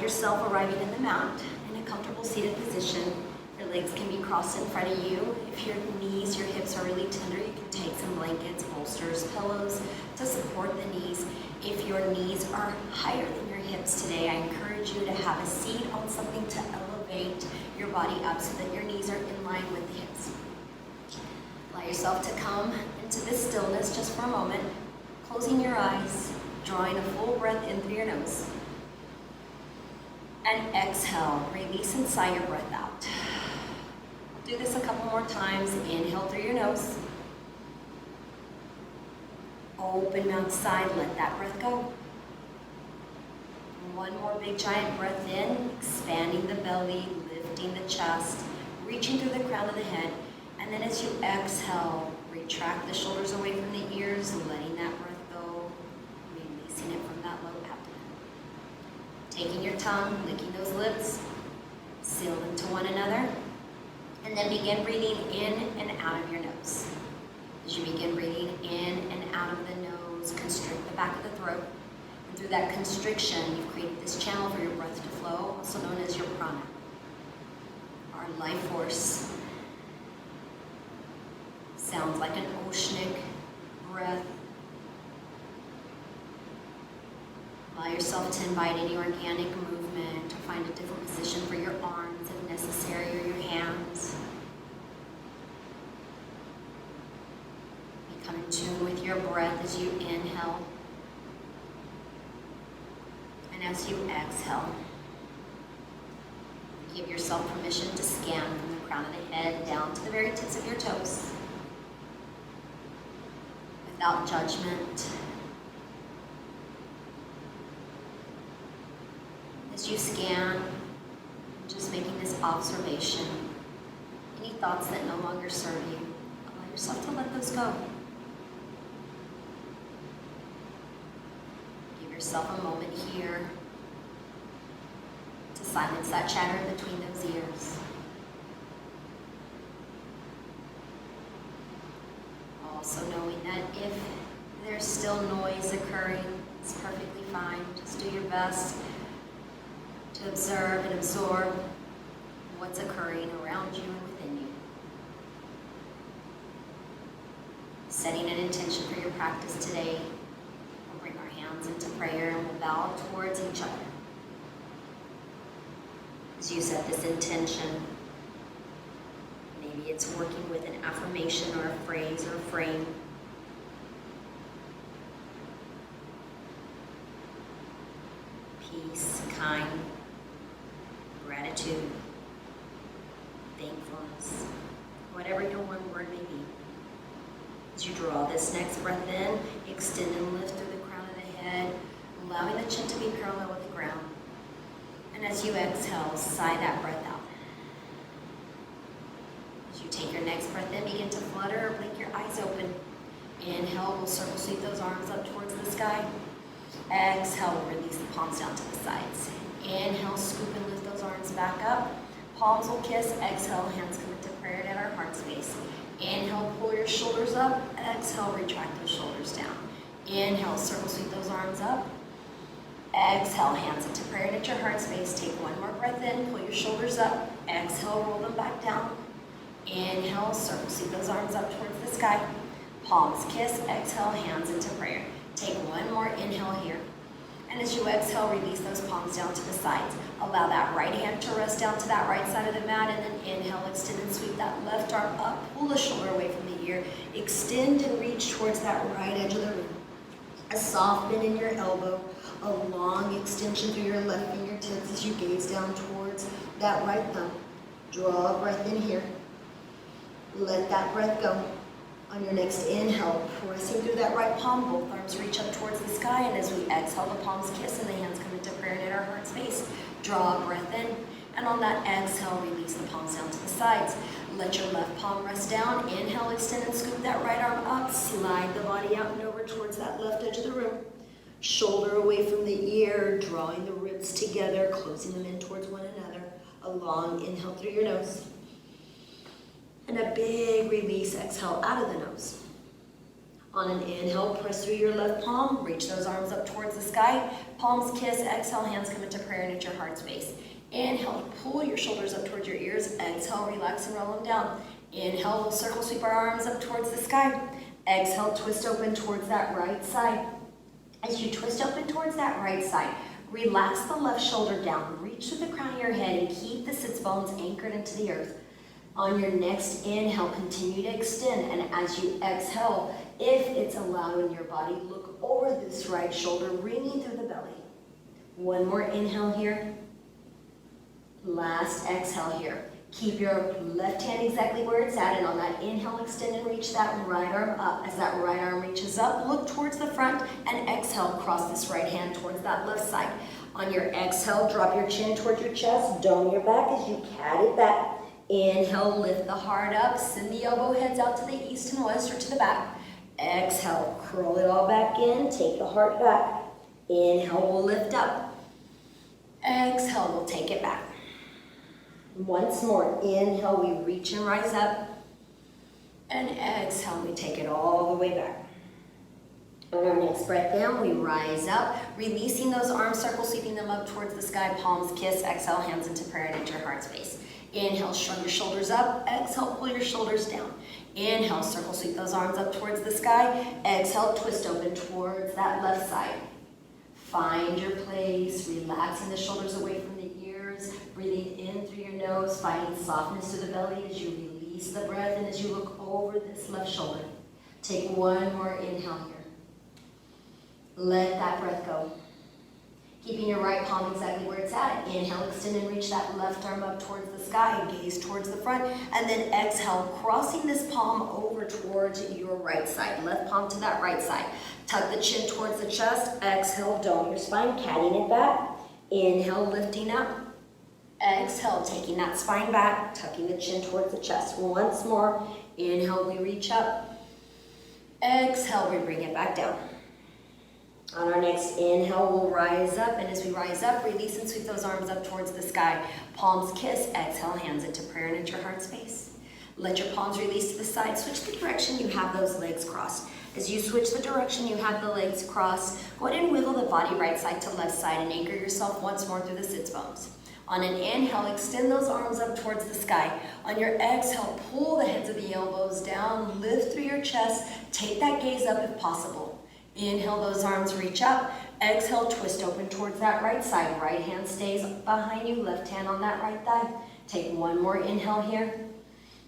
yourself arriving in the mat in a comfortable seated position. Your legs can be crossed in front of you. If your knees, your hips are really tender, you can take some blankets, bolsters, pillows to support the knees. If your knees are higher than your hips today, I encourage you to have a seat on something to elevate your body up so that your knees are in line with the hips. Allow yourself to come into this stillness just for a moment, closing your eyes, drawing a full breath in through your nose. And exhale, release and sigh your breath out. Do this a couple more times. Inhale through your nose. Open mouth side, let that breath go. One more big giant breath in, expanding the belly, lifting the chest, reaching through the crown of the head. And then as you exhale, retract the shoulders away from the ears, letting that breath go, releasing it from that low abdomen. Taking your tongue, licking those lips, seal them to one another, and then begin breathing in and out of your nose. As you begin breathing in and out of the nose, constrict the back of the throat. And through that constriction, you've created this channel for your breath to flow, also known as your prana, our life force. Sounds like an oceanic breath. Allow yourself to invite any organic movement or find a different position for your arms if necessary, or your hands. Become in tune with your breath as you inhale. And as you exhale, give yourself permission to scan from the crown of the head down to the very tips of your toes. Without judgment. As you scan, just making this observation, any thoughts that no longer serve you, allow yourself to let those go. Give yourself a moment here to silence that chatter between those ears. Also knowing that if there's still noise occurring, it's perfectly fine. Just do your best to observe and absorb what's occurring around you and within you. Setting an intention for your practice today, we'll bring our hands into prayer and we'll bow towards each other. As you set this intention, maybe it's working with an affirmation or a phrase or a frame. Peace, kind, gratitude, thankfulness, whatever your one word may be. As you draw this next breath in, extend and lift through the crown of the head, allowing the chin to be parallel with the ground. And as you exhale, sigh that breath out. As you take your next breath in, begin to flutter or blink your eyes open. Inhale, we'll circle sweep those arms up towards the sky. Exhale, we'll release the palms down to the sides. Inhale, scoop and lift those arms back up. Palms will kiss. Exhale, hands come into prayer at our heart space. Inhale, pull your shoulders up. Exhale, retract those shoulders down. Inhale, circle sweep those arms up. Exhale, hands into prayer at your heart space. Take one more breath in, pull your shoulders up. Exhale, roll them back down. Inhale, circle sweep those arms up towards the sky. Palms kiss. Exhale, hands into prayer. Take one more inhale here. And as you exhale, release those palms down to the sides. Allow that right hand to rest down to that right side of the mat, and then inhale, extend and sweep that left arm up. Pull the shoulder away from the ear. Extend and reach towards that right edge of the room. A soft bend in your elbow, a long extension through your left fingertips as you gaze down towards that right thumb. Draw a breath in here. Let that breath go. On your next inhale, pressing through that right palm, both arms reach up towards the sky, and as we exhale, the palms kiss and the hands come into prayer at our heart space. Draw a breath in, and on that exhale, release the palms down to the sides. Let your left palm rest down. Inhale, extend and scoop that right arm up. Slide the body out and over towards that left edge of the room. Shoulder away from the ear, drawing the ribs together, closing them in towards one another. A long inhale through your nose. And a big release, exhale out of the nose. On an inhale, press through your left palm, reach those arms up towards the sky, palms kiss, exhale, hands come into prayer and into your heart space. Inhale, pull your shoulders up towards your ears. Exhale, relax and roll them down. Inhale, we'll circle sweep our arms up towards the sky. Exhale, twist open towards that right side. As you twist open towards that right side, relax the left shoulder down. Reach to the crown of your head and keep the sits bones anchored into the earth. On your next inhale, continue to extend. And as you exhale, if it's allowed in your body, look over this right shoulder, ringing through the belly. One more inhale here. Last exhale here. Keep your left hand exactly where it's at, and on that inhale, extend and reach that right arm up. As that right arm reaches up, look towards the front, and exhale, cross this right hand towards that left side. On your exhale, drop your chin towards your chest, dome your back as you cat it back. Inhale, lift the heart up, send the elbow heads out to the east and west or to the back. Exhale, curl it all back in, take the heart back. Inhale, we'll lift up. Exhale, we'll take it back. Once more, inhale, we reach and rise up. And exhale, we take it all the way back. On our next breath in, we rise up, releasing those arms, circle sweeping them up towards the sky, palms kiss, exhale, hands into prayer and into your heart space. Inhale, shrug your shoulders up. Exhale, pull your shoulders down. Inhale, circle sweep those arms up towards the sky. Exhale, twist open towards that left side. Find your place, relaxing the shoulders away from the ears, breathing in through your nose, finding softness to the belly as you release the breath and as you look over this left shoulder. Take one more inhale here. Let that breath go. Keeping your right palm exactly where it's at. Inhale, extend and reach that left arm up towards the sky. Gaze towards the front. And then exhale, crossing this palm over towards your right side. Left palm to that right side. Tuck the chin towards the chest. Exhale, dome your spine, catting it back. Inhale, lifting up. Exhale, taking that spine back, tucking the chin towards the chest. Once more. Inhale, we reach up. Exhale, we bring it back down. On our next inhale, we'll rise up, and as we rise up, release and sweep those arms up towards the sky. Palms kiss, exhale, hands into prayer and into your heart space. Let your palms release to the side. Switch the direction you have those legs crossed. As you switch the direction you have the legs crossed, go ahead and wiggle the body right side to left side and anchor yourself once more through the sits bones. On an inhale, extend those arms up towards the sky. On your exhale, pull the heads of the elbows down, lift through your chest, take that gaze up if possible. Inhale, those arms reach up. Exhale, twist open towards that right side. Right hand stays behind you, left hand on that right thigh. Take one more inhale here.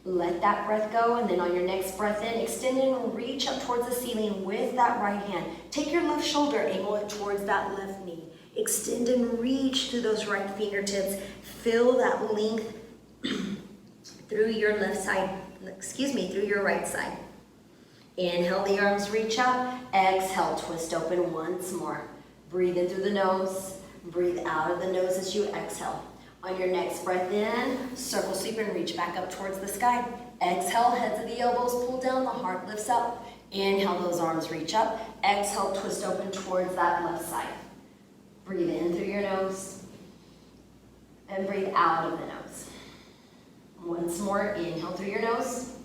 Let that breath go, and then on your next breath in, extend and reach up towards the ceiling with that right hand. Take your left shoulder, angle it towards that left knee. Extend and reach through those right fingertips. Feel that length through your left side, through your right side. Inhale, the arms reach up. Exhale, twist open once more. Breathe in through the nose. Breathe out of the nose as you exhale. On your next breath in, circle sweep and reach back up towards the sky. Exhale, heads of the elbows pull down, the heart lifts up. Inhale, those arms reach up. Exhale, twist open towards that left side. Breathe in through your nose. And breathe out of the nose. Once more, inhale through your nose.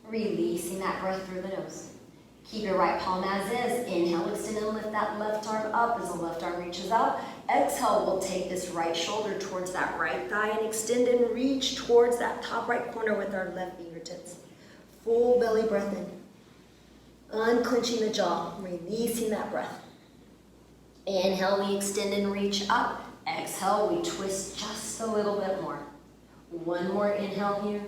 Releasing that breath through the nose. Keep your right palm as is. Inhale, extend and lift that left arm up as the left arm reaches out. Exhale, we'll take this right shoulder towards that right thigh and extend and reach towards that top right corner with our left fingertips. Full belly breath in. Unclenching the jaw, releasing that breath. Inhale, we extend and reach up. Exhale, we twist just a little bit more. One more inhale here.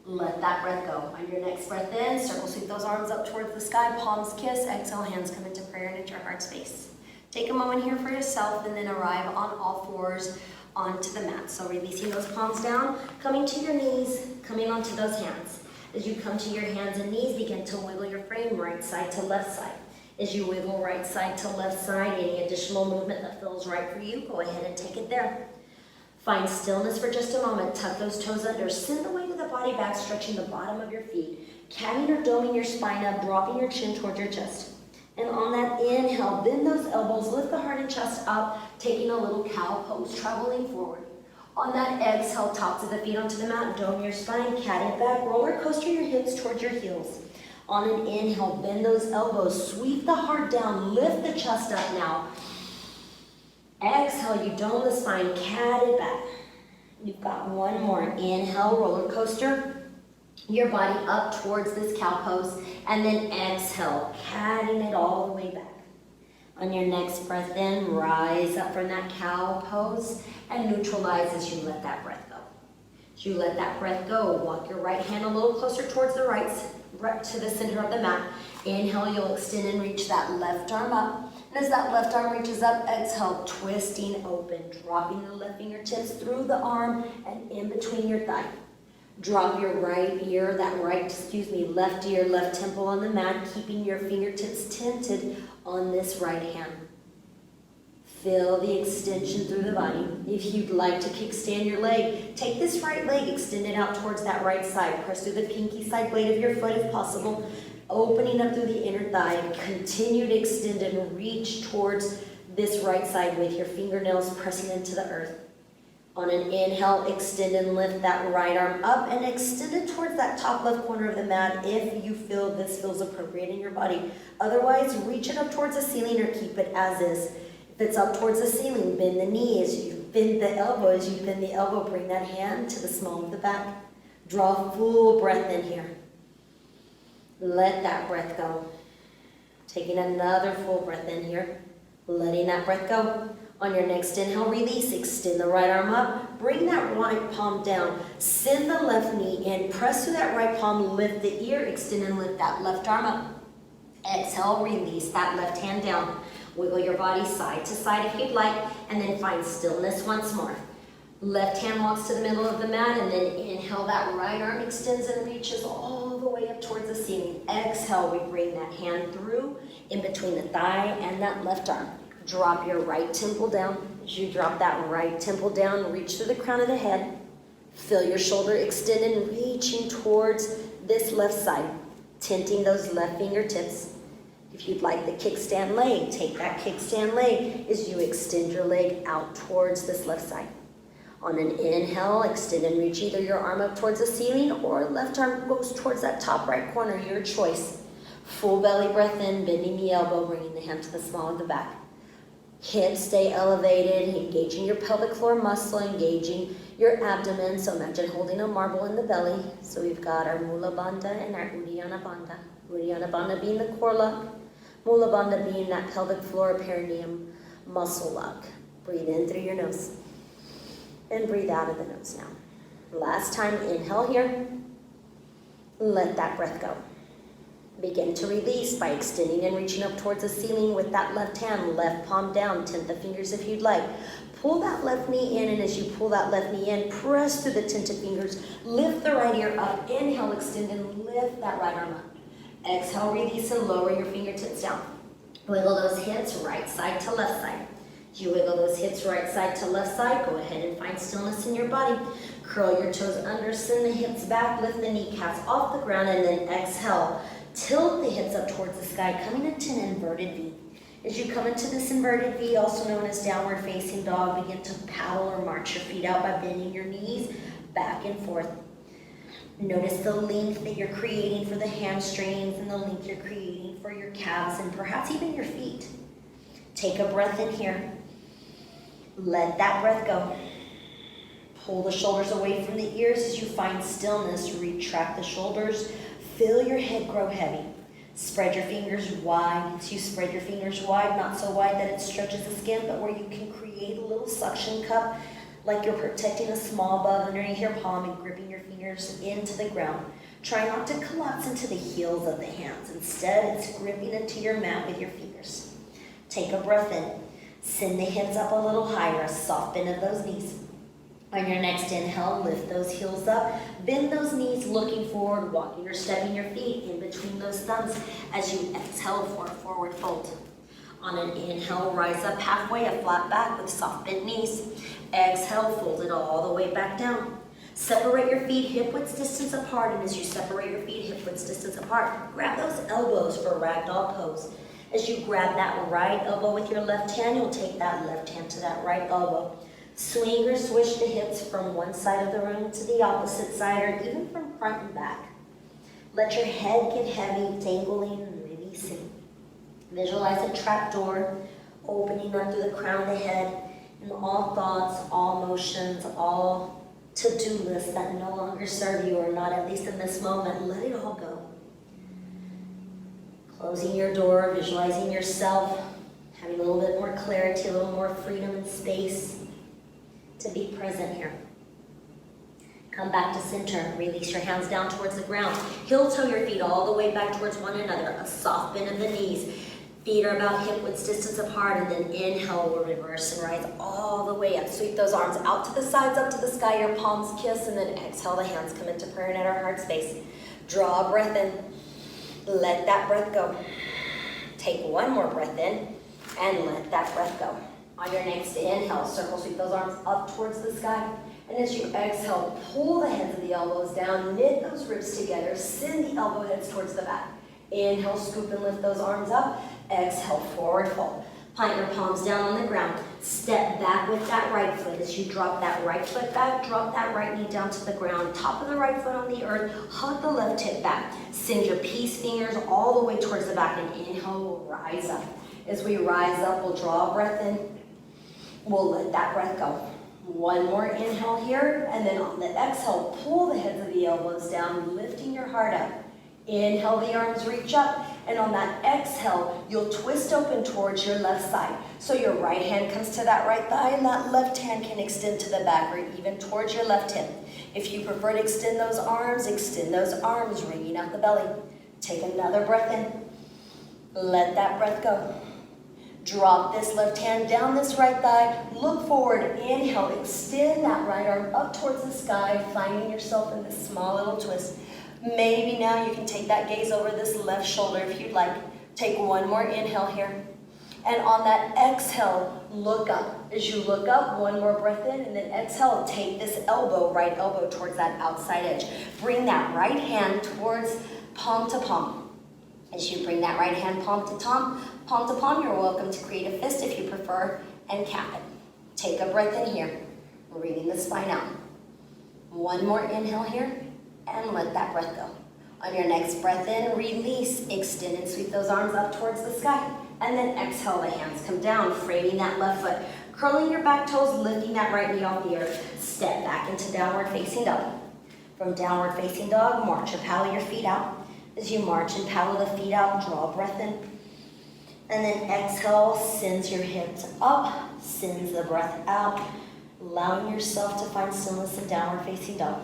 Let that breath go. On your next breath in, circle sweep those arms up towards the sky, palms kiss, exhale, hands come into prayer and into your heart space. Take a moment here for yourself and then arrive on all fours onto the mat. So releasing those palms down, coming to your knees, coming onto those hands. As you come to your hands and knees, begin to wiggle your frame right side to left side. As you wiggle right side to left side, any additional movement that feels right for you, go ahead and take it there. Find stillness for just a moment. Tuck those toes under. Send the weight of the body back, stretching the bottom of your feet. Catting or doming your spine up, dropping your chin toward your chest. And on that inhale, bend those elbows, lift the heart and chest up, taking a little cow pose, traveling forward. On that exhale, tops of the feet onto the mat, dome your spine, cat it back, roller coaster your hips towards your heels. On an inhale, bend those elbows, sweep the heart down, lift the chest up now. Exhale, you dome the spine, cat it back. You've got one more. Inhale, roller coaster your body up towards this cow pose, and then exhale, catting it all the way back. On your next breath in, rise up from that cow pose and neutralize as you let that breath go. As you let that breath go, walk your right hand a little closer towards the right to the center of the mat. Inhale, you'll extend and reach that left arm up. And as that left arm reaches up, exhale, twisting open, dropping the left fingertips through the arm and in between your thigh. Drop your left ear, left temple on the mat, keeping your fingertips tented on this right hand. Feel the extension through the body. If you'd like to kickstand your leg, take this right leg, extend it out towards that right side. Press through the pinky side blade of your foot if possible, opening up through the inner thigh. Continue to extend and reach towards this right side with your fingernails pressing into the earth. On an inhale, extend and lift that right arm up and extend it towards that top left corner of the mat if you feel this feels appropriate in your body. Otherwise, reach it up towards the ceiling or keep it as is. If it's up towards the ceiling, bend the knee as you bend the elbow. As you bend the elbow, bring that hand to the small of the back. Draw a full breath in here. Let that breath go. Taking another full breath in here. Letting that breath go. On your next inhale, release. Extend the right arm up. Bring that right palm down. Send the left knee in. Press through that right palm. Lift the ear. Extend and lift that left arm up. Exhale, release that left hand down. Wiggle your body side to side if you'd like, and then find stillness once more. Left hand walks to the middle of the mat, and then inhale, that right arm extends and reaches all the way up towards the ceiling. Exhale, we bring that hand through in between the thigh and that left arm. Drop your right temple down. As you drop that right temple down, reach through the crown of the head. Feel your shoulder extend and reaching towards this left side, tenting those left fingertips. If you'd like the kickstand leg, take that kickstand leg as you extend your leg out towards this left side. On an inhale, extend and reach either your arm up towards the ceiling or left arm goes towards that top right corner, your choice. Full belly breath in, bending the elbow, bringing the hand to the small of the back. Hips stay elevated, engaging your pelvic floor muscle, engaging your abdomen. So imagine holding a marble in the belly. So we've got our Mula Bandha and our Uddiyana Bandha. Uddiyana Bandha being the core lock, Mula Bandha being that pelvic floor perineum muscle lock. Breathe in through your nose and breathe out of the nose now. Last time, inhale here. Let that breath go. Begin to release by extending and reaching up towards the ceiling with that left hand, left palm down, tent the fingers if you'd like. Pull that left knee in, and as you pull that left knee in, press through the tented fingers, lift the right ear up, inhale, extend and lift that right arm up. Exhale, release and lower your fingertips down. Wiggle those hips right side to left side. As you wiggle those hips right side to left side, go ahead and find stillness in your body. Curl your toes under, send the hips back, lift the kneecaps off the ground, and then exhale. Tilt the hips up towards the sky, coming into an inverted V. As you come into this inverted V, also known as downward facing dog, begin to paddle or march your feet out by bending your knees back and forth. Notice the length that you're creating for the hamstrings and the length you're creating for your calves and perhaps even your feet. Take a breath in here. Let that breath go. Pull the shoulders away from the ears as you find stillness. Retract the shoulders. Feel your head grow heavy. Spread your fingers wide. As you spread your fingers wide, not so wide that it stretches the skin, but where you can create a little suction cup, like you're protecting a small bug underneath your palm and gripping your fingers into the ground. Try not to collapse into the heels of the hands. Instead, it's gripping into your mat with your fingers. Take a breath in. Send the hips up a little higher, a soft bend of those knees. On your next inhale, lift those heels up, bend those knees looking forward, walking or stepping your feet in between those thumbs as you exhale for a forward fold. On an inhale, rise up halfway, a flat back with soft bent knees. Exhale, fold it all the way back down. Separate your feet hip-width distance apart, and as you separate your feet hip-width distance apart, grab those elbows for ragdoll pose. As you grab that right elbow with your left hand, you'll take that left hand to that right elbow. Swing or switch the hips from one side of the room to the opposite side, or even from front and back. Let your head get heavy, dangling and releasing. Visualize a trap door opening up through the crown of the head, And all thoughts, all emotions, all to-do lists that no longer serve you, or not at least in this moment, let it all go. Closing your door, visualizing yourself, having a little bit more clarity, a little more freedom and space to be present here. Come back to center. Release your hands down towards the ground. Heel toe your feet all the way back towards one another. A soft bend of the knees. Feet are about hip width distance apart, and then inhale, we'll reverse and rise all the way up. Sweep those arms out to the sides, up to the sky, your palms kiss, and then exhale, the hands come into prayer and at our heart space. Draw a breath in. Let that breath go. Take one more breath in, and let that breath go. On your next inhale, circle, sweep those arms up towards the sky. And as you exhale, pull the heads of the elbows down, knit those ribs together, send the elbow heads towards the back. Inhale, scoop and lift those arms up. Exhale, forward fold. Plant your palms down on the ground. Step back with that right foot. As you drop that right foot back, drop that right knee down to the ground. Top of the right foot on the earth. Hug the left hip back. Send your peace fingers all the way towards the back, and inhale, we'll rise up. As we rise up, we'll draw a breath in. We'll let that breath go. One more inhale here, and then on the exhale, pull the heads of the elbows down, lifting your heart up. Inhale, the arms reach up, and on that exhale, you'll twist open towards your left side. So your right hand comes to that right thigh, and that left hand can extend to the back or even towards your left hip. If you prefer to extend those arms, wringing out the belly. Take another breath in. Let that breath go. Drop this left hand down this right thigh. Look forward. Inhale, extend that right arm up towards the sky, finding yourself in this small little twist. Maybe now you can take that gaze over this left shoulder if you'd like. Take one more inhale here. And on that exhale, look up. As you look up, one more breath in, and then exhale, take this elbow, right elbow towards that outside edge. Bring that right hand towards palm to palm. As you bring that right hand palm to palm, you're welcome to create a fist if you prefer, and cap it. Take a breath in here, breathing the spine out. One more inhale here, and let that breath go. On your next breath in, release, extend and sweep those arms up towards the sky. And then exhale, the hands come down, framing that left foot. Curling your back toes, lifting that right knee off the earth. Step back into downward facing dog. From downward facing dog, march or paddle your feet out. As you march and paddle the feet out, draw a breath in. And then exhale, sends your hips up, sends the breath out, allowing yourself to find stillness in downward facing dog.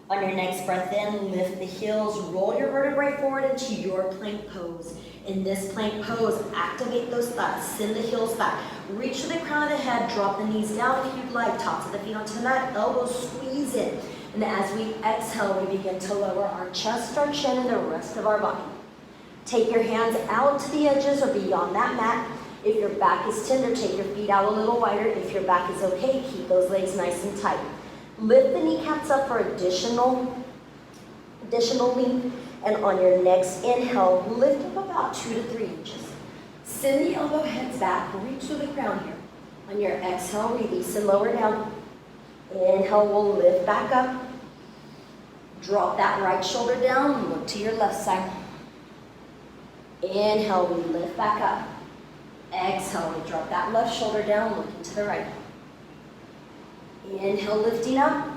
On your next breath in, lift the heels, roll your vertebrae forward into your plank pose. In this plank pose, activate those thighs, send the heels back. Reach for the crown of the head, drop the knees down if you'd like, tops of the feet onto the mat, elbows squeeze in. And as we exhale, we begin to lower our chest, our chin, and the rest of our body. Take your hands out to the edges or beyond that mat. If your back is tender, take your feet out a little wider. If your back is okay, keep those legs nice and tight. Lift the kneecaps up for additional length. And on your next inhale, lift up about 2 to 3 inches. Send the elbow heads back, reach to the ground here. On your exhale, release and lower down. Inhale, we'll lift back up. Drop that right shoulder down, look to your left side. Inhale, we lift back up. Exhale, we drop that left shoulder down, looking to the right. Inhale, lifting up.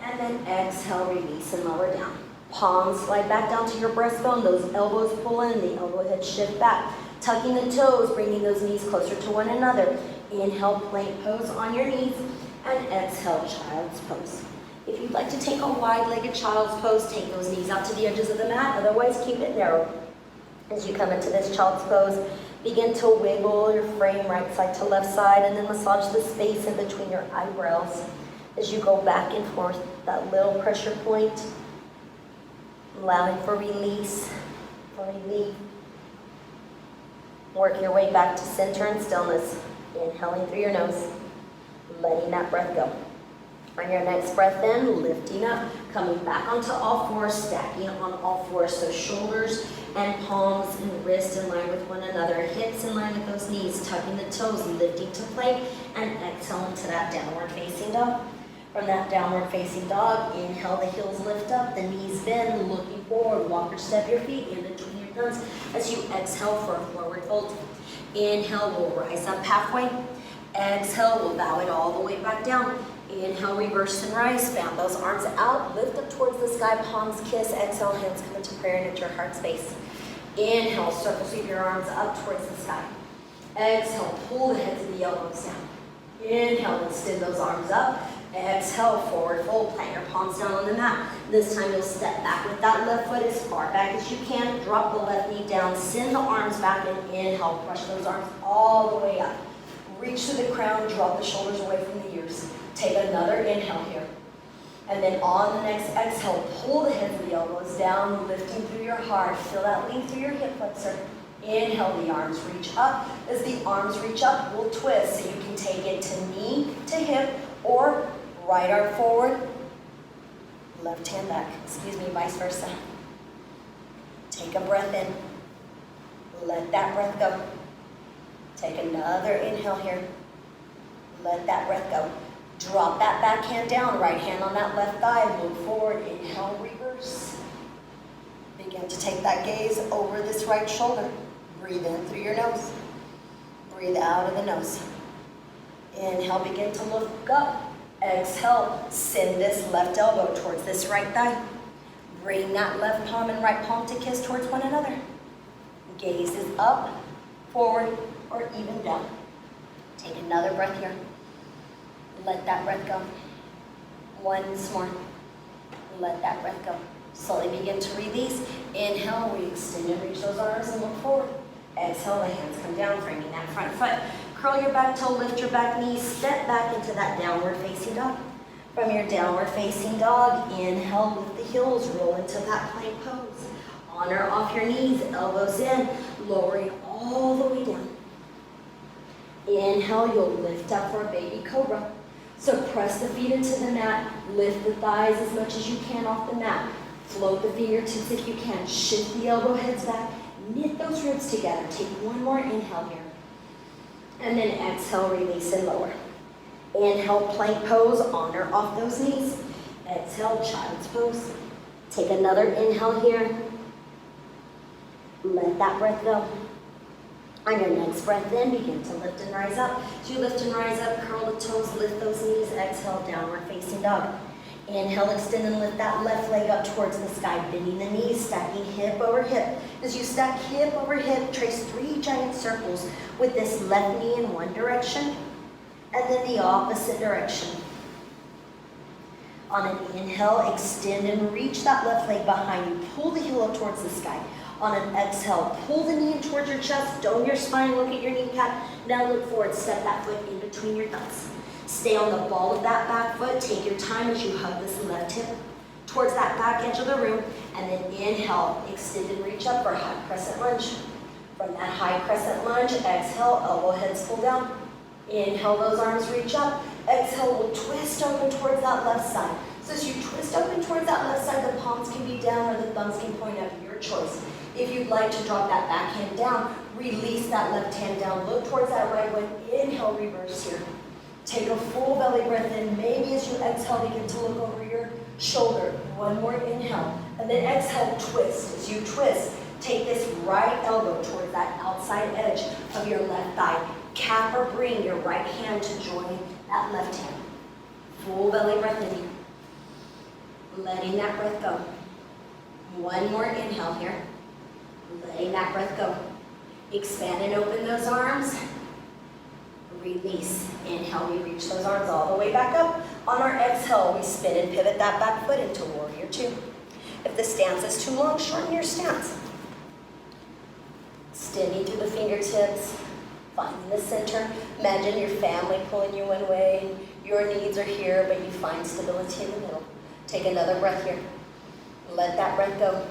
And then exhale, release and lower down. Palms slide back down to your breastbone. Those elbows pull in, the elbow head shift back. Tucking the toes, bringing those knees closer to one another. Inhale, plank pose on your knees. And exhale, child's pose. If you'd like to take a wide-legged child's pose, take those knees out to the edges of the mat. Otherwise, keep it narrow. As you come into this child's pose, begin to wiggle your frame right side to left side, and then massage the space in between your eyebrows. As you go back and forth, that little pressure point, allowing for release, for relief. Work your way back to center and stillness. Inhaling through your nose, letting that breath go. On your next breath in, lifting up, coming back onto all fours, stacking on all fours. So shoulders and palms and wrists in line with one another. Hips in line with those knees, tucking the toes, lifting to plank, and exhale into that downward facing dog. From that downward facing dog, inhale, the heels lift up, the knees bend, looking forward. Walk or step your feet in between your thumbs as you exhale for a forward fold. Inhale, we'll rise up halfway. Exhale, we'll bow it all the way back down. Inhale, reverse and rise. Fan those arms out, lift up towards the sky, palms kiss. Exhale, hands come into prayer and into your heart space. Inhale, circle sweep your arms up towards the sky. Exhale, pull the heads of the elbows down. Inhale, extend those arms up. Exhale, forward fold, plant your palms down on the mat. This time you'll step back with that left foot as far back as you can. Drop the left knee down, send the arms back and inhale, brush those arms all the way up. Reach to the crown, drop the shoulders away from the ears. Take another inhale here. And then on the next exhale, pull the heads of the elbows down, lifting through your heart. Feel that lean through your hip flexor. Inhale, the arms reach up. As the arms reach up, we'll twist. So you can take it to knee to hip or right arm forward, left hand back. Excuse me, vice versa. Take a breath in. Let that breath go. Take another inhale here. Let that breath go. Drop that back hand down, right hand on that left thigh, move forward, inhale, reverse. Begin to take that gaze over this right shoulder. Breathe in through your nose. Breathe out of the nose. Inhale, begin to look up. Exhale, send this left elbow towards this right thigh. Bring that left palm and right palm to kiss towards one another. Gaze is up, forward, or even down. Take another breath here. Let that breath go. Once more. Let that breath go. Slowly begin to release. Inhale, we extend and reach those arms and look forward. Exhale, the hands come down, framing that front foot. Curl your back toe, lift your back knee, step back into that downward facing dog. From your downward facing dog, inhale, lift the heels, roll into that plank pose. Honor off your knees, elbows in, lowering all the way down. Inhale, you'll lift up for a baby cobra. So press the feet into the mat, lift the thighs as much as you can off the mat. Float the fingertips if you can, shift the elbow heads back, knit those ribs together. Take one more inhale here. And then exhale, release and lower. Inhale, plank pose, honor off those knees. Exhale, child's pose. Take another inhale here. Let that breath go. On your next breath in, begin to lift and rise up. As you lift and rise up, curl the toes, lift those knees. Exhale, downward facing dog. Inhale, extend and lift that left leg up towards the sky, bending the knees, stacking hip over hip. As you stack hip over hip, trace 3 giant circles with this left knee in one direction and then the opposite direction. On an inhale, extend and reach that left leg behind you. Pull the heel up towards the sky. On an exhale, pull the knee in towards your chest, dome your spine, look at your kneecap. Now look forward, step that foot in between your thumbs. Stay on the ball of that back foot. Take your time as you hug this left hip towards that back edge of the room. And then inhale, extend and reach up for a high crescent lunge. From that high crescent lunge, exhale, elbow heads pull down. Inhale, those arms reach up. Exhale, we'll twist open towards that left side. So as you twist open towards that left side, the palms can be down or the thumbs can point up, your choice. If you'd like to drop that back hand down, release that left hand down. Look towards that right one. Inhale, reverse here. Take a full belly breath in. Maybe as you exhale, begin to look over your shoulder. One more inhale. And then exhale, twist. As you twist, take this right elbow towards that outside edge of your left thigh. Cap or bring your right hand to join that left hand. Full belly breath in. Letting that breath go. One more inhale here. Letting that breath go. Expand and open those arms. Release. Inhale, we reach those arms all the way back up. On our exhale, we spin and pivot that back foot into warrior 2. If the stance is too long, shorten your stance. Extending through the fingertips, finding the center. Imagine your family pulling you one way, and your needs are here, but you find stability in the middle. Take another breath here. Let that breath go.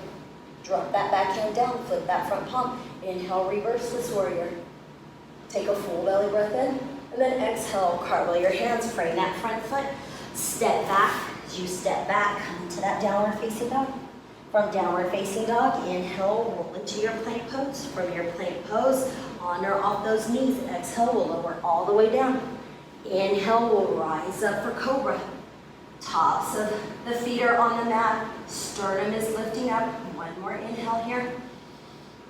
Drop that back hand down, flip that front palm. Inhale, reverse this warrior. Take a full belly breath in, and then exhale, cartwheel your hands, frame that front foot. Step back. As you step back, come into that downward facing dog. From downward facing dog, inhale, roll into your plank pose. From your plank pose, honor off those knees. Exhale, we'll lower all the way down. Inhale, we'll rise up for cobra. Tops of the feet are on the mat. Sternum is lifting up. One more inhale here.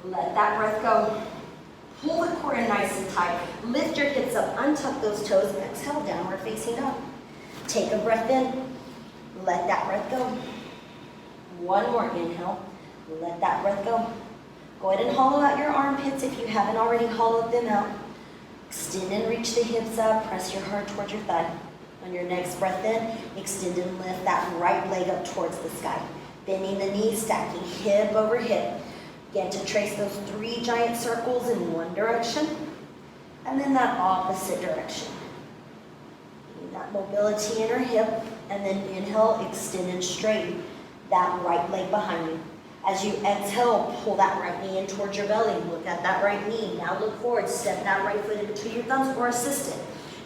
Let that breath go. Pull the core in nice and tight. Lift your hips up, untuck those toes, exhale, downward facing dog. Take a breath in, let that breath go. One more inhale, let that breath go. Go ahead and hollow out your armpits if you haven't already hollowed them out. Extend and reach the hips up, press your heart towards your thigh. On your next breath in, extend and lift that right leg up towards the sky. Bending the knees, stacking hip over hip. Again, to trace those 3 giant circles in one direction, and then that opposite direction. Getting that mobility in our hip, and then inhale, extend and straighten that right leg behind you. As you exhale, pull that right knee in towards your belly. Look at that right knee. Now look forward, step that right foot in between your thumbs or assist it.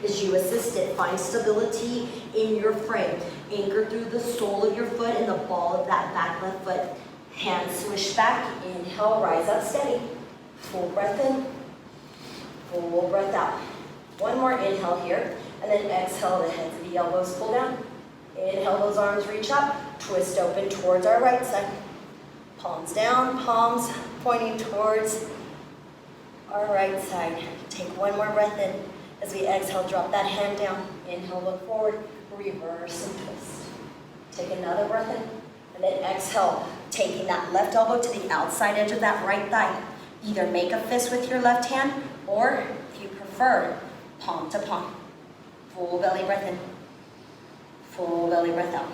As you assist it, find stability in your frame. Anchor through the sole of your foot and the ball of that back left foot. Hands swish back, inhale, rise up steady. Full breath in, full breath out. One more inhale here, and then exhale, the heads of the elbows pull down. Inhale, those arms reach up, twist open towards our right side. Palms down, palms pointing towards our right side. Take one more breath in. As we exhale, drop that hand down. Inhale, look forward, reverse and twist. Take another breath in, and then exhale, taking that left elbow to the outside edge of that right thigh. Either make a fist with your left hand, or if you prefer, palm to palm. Full belly breath in, full belly breath out.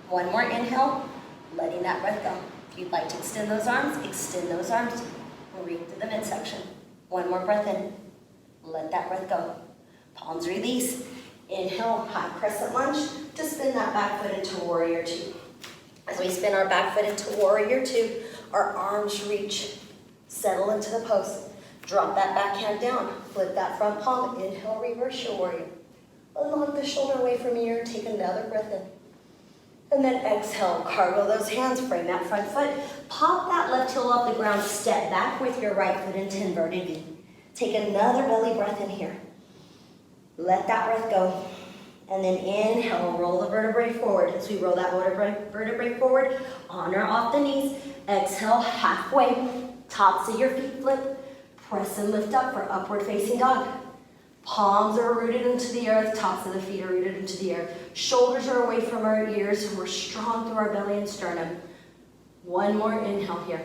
One more inhale, letting that breath go. If you'd like to extend those arms, reach to the midsection. One more breath in, let that breath go. Palms release. Inhale, high crescent lunge to spin that back foot into warrior 2. As we spin our back foot into warrior 2, our arms reach, settle into the post. Drop that back hand down, flip that front palm, inhale, reverse your warrior. Unlock the shoulder away from your ear, take another breath in. And then exhale, cargo those hands, frame that front foot. Pop that left heel off the ground, step back with your right foot into inverted V. Take another belly breath in here. Let that breath go. And then inhale, roll the vertebrae forward. As we roll that vertebrae forward, on or off the knees. Exhale, halfway. Tops of your feet flip. Press and lift up for upward facing dog. Palms are rooted into the earth, tops of the feet are rooted into the earth. Shoulders are away from our ears, and we're strong through our belly and sternum. One more inhale here.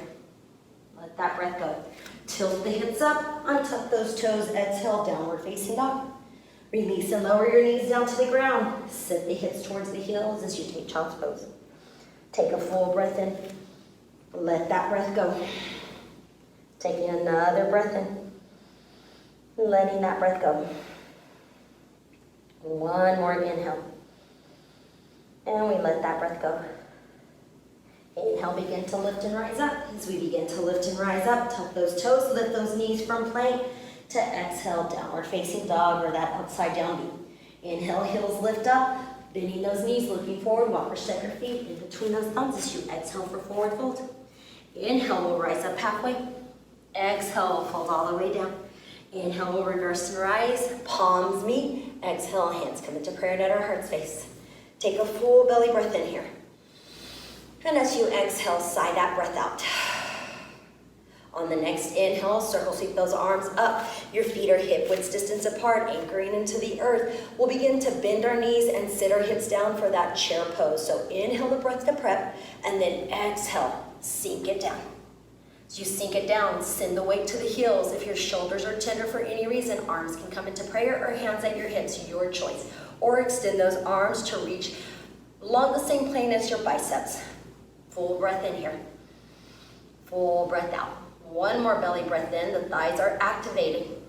Let that breath go. Tilt the hips up, untuck those toes, exhale, downward facing dog. Release and lower your knees down to the ground. Sit the hips towards the heels as you take child's pose. Take a full breath in. Let that breath go. Taking another breath in. Letting that breath go. One more inhale. And we let that breath go. Inhale, begin to lift and rise up. As we begin to lift and rise up, tuck those toes, lift those knees from plank to exhale, downward facing dog or that upside down V. Inhale, heels lift up, bending those knees, looking forward, walk or step your feet in between those thumbs as you exhale for forward fold. Inhale, we'll rise up halfway. Exhale, fold all the way down. Inhale, we'll reverse and rise, palms meet. Exhale, hands come into prayer at our heart space. Take a full belly breath in here. And as you exhale, sigh that breath out. On the next inhale, circle sweep those arms up. Your feet are hip width distance apart, anchoring into the earth. We'll begin to bend our knees and sit our hips down for that chair pose. So inhale the breath to prep, and then exhale, sink it down. As you sink it down, send the weight to the heels. If your shoulders are tender for any reason, arms can come into prayer or hands at your hips, your choice. Or extend those arms to reach along the same plane as your biceps. Full breath in here. Full breath out. One more belly breath in. The thighs are activating.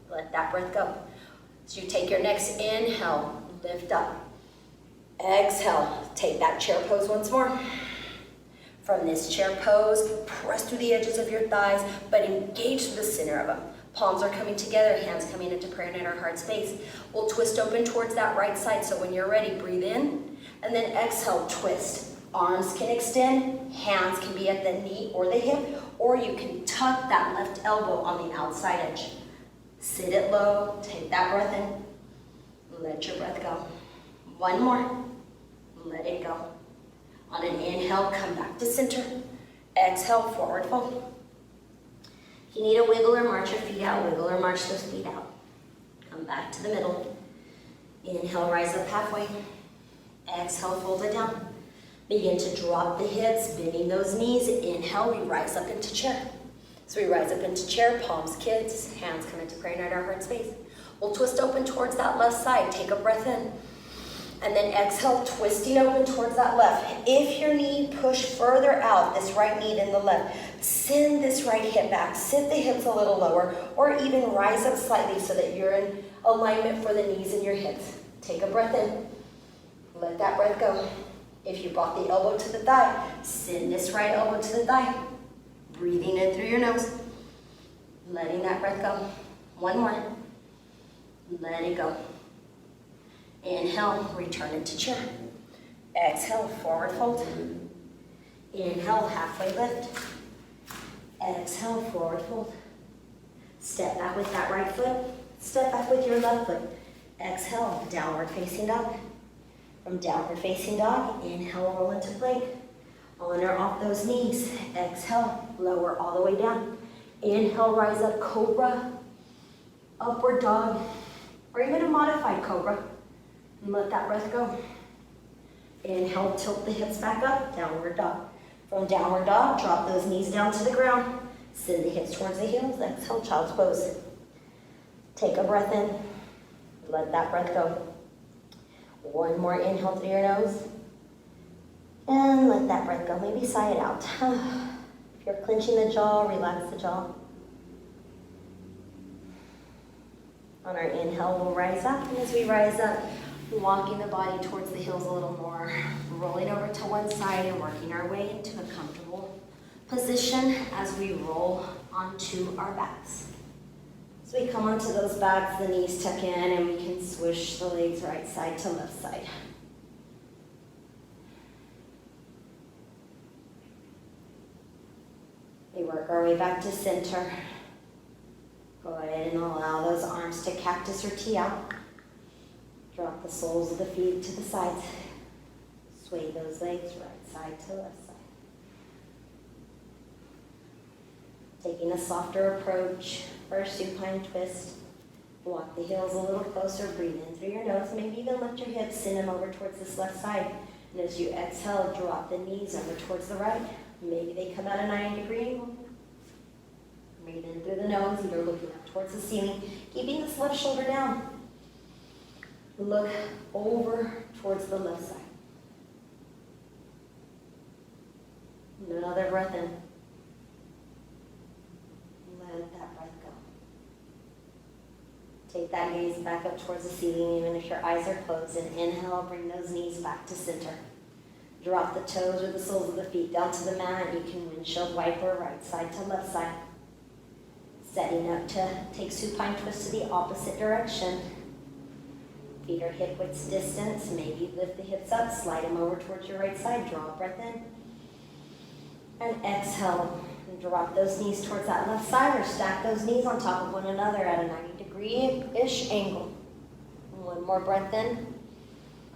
Let that breath go. As you take your next inhale, lift up. Exhale, take that chair pose once more. From this chair pose, press through the edges of your thighs, but engage through the center of them. Palms are coming together, hands coming into prayer and in our heart space. We'll twist open towards that right side, so when you're ready, breathe in, and then exhale, twist. Arms can extend, hands can be at the knee or the hip, or you can tuck that left elbow on the outside edge. Sit it low, take that breath in, let your breath go. One more, let it go. On an inhale, come back to center. Exhale, forward fold. If you need a wiggle or march your feet out, wiggle or march those feet out. Come back to the middle. Inhale, rise up halfway. Exhale, fold it down. Begin to drop the hips, bending those knees. Inhale, we rise up into chair. So we rise up into chair, palms kids, hands come into praying at our heart space. We'll twist open towards that left side. Take a breath in. And then exhale, twisting open towards that left. If your knee push further out, this right knee than the left, send this right hip back. Sit the hips a little lower, or even rise up slightly so that you're in alignment for the knees and your hips. Take a breath in. Let that breath go. If you brought the elbow to the thigh, send this right elbow to the thigh. Breathing in through your nose. Letting that breath go. One more. Let it go. Inhale, return into chair. Exhale, forward fold. Inhale, halfway lift. Exhale, forward fold. Step back with that right foot. Step back with your left foot. Exhale, downward facing dog. From downward facing dog, inhale, roll into plank. On or off those knees. Exhale, lower all the way down. Inhale, rise up, cobra, upward dog, or even a modified cobra. And let that breath go. Inhale, tilt the hips back up, downward dog. From downward dog, drop those knees down to the ground. Send the hips towards the heels. Exhale, child's pose. Take a breath in. Let that breath go. One more inhale through your nose. And let that breath go. Maybe sigh it out. If you're clenching the jaw, relax the jaw. On our inhale, we'll rise up. And as we rise up, walking the body towards the heels a little more, rolling over to one side and working our way into a comfortable position as we roll onto our backs. So we come onto those backs, the knees tuck in, and we can swish the legs right side to left side. We work our way back to center. Go ahead and allow those arms to cactus or tee out. Drop the soles of the feet to the sides. Sway those legs right side to left side. Taking a softer approach for a supine twist. Walk the heels a little closer. Breathe in through your nose. Maybe even lift your hips, send them over towards this left side. And as you exhale, drop the knees over towards the right. Maybe they come at a 90-degree angle. Breathe in through the nose, either looking up towards the ceiling, keeping this left shoulder down. Look over towards the left side. Another breath in. Let that breath go. Take that gaze back up towards the ceiling, even if your eyes are closed. And inhale, bring those knees back to center. Drop the toes or the soles of the feet down to the mat. You can windshield wiper right side to left side. Setting up to take supine twist to the opposite direction. Feet are hip width distance. Maybe lift the hips up, slide them over towards your right side. Draw a breath in. And exhale. And drop those knees towards that left side, or stack those knees on top of one another at a 90-degree-ish angle. And one more breath in.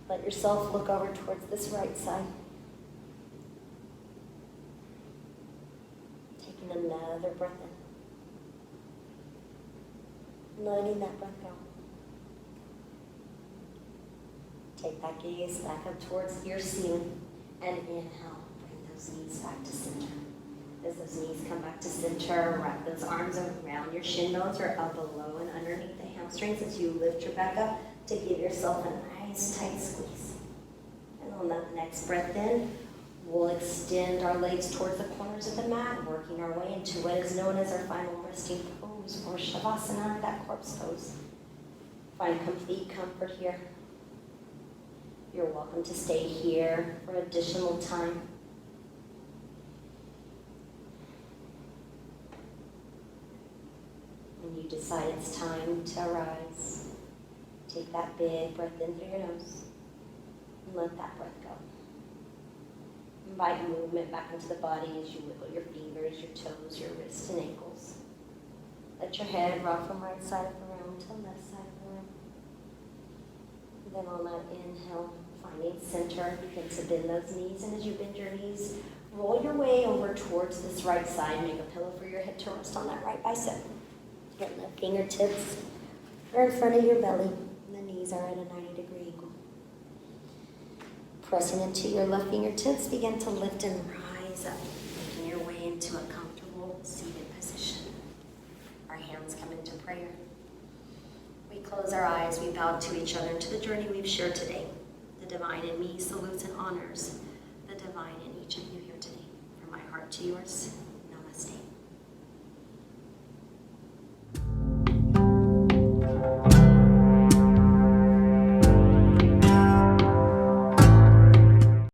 Let yourself look over towards this right side. Taking another breath in. Letting that breath go. Take that gaze back up towards your ceiling. And inhale. Bring those knees back to center. As those knees come back to center, wrap those arms around your shin bones or up below and underneath the hamstrings as you lift your back up to give yourself a nice tight squeeze. And on that next breath in, we'll extend our legs towards the corners of the mat, working our way into what is known as our final resting pose, or Shavasana, that corpse pose. Find complete comfort here. You're welcome to stay here for additional time. When you decide it's time to arise, take that big breath in through your nose and let that breath go. Invite movement back into the body as you wiggle your fingers, your toes, your wrists and ankles. Let your head rock from right side of the room to left side of the room. And then on that inhale, Finding center, begin to bend those knees, and as you bend your knees, roll your way over towards this right side. Make a pillow for your head to rest on that right bicep. Your left fingertips are in front of your belly, and the knees are at a 90-degree angle. Pressing into your left fingertips, begin to lift and rise up, making your way into a comfortable seated position. Our hands come into prayer. We close our eyes, we bow to each other into the journey we've shared today. The divine in me salutes and honors the divine in each of you here today. From my heart to yours.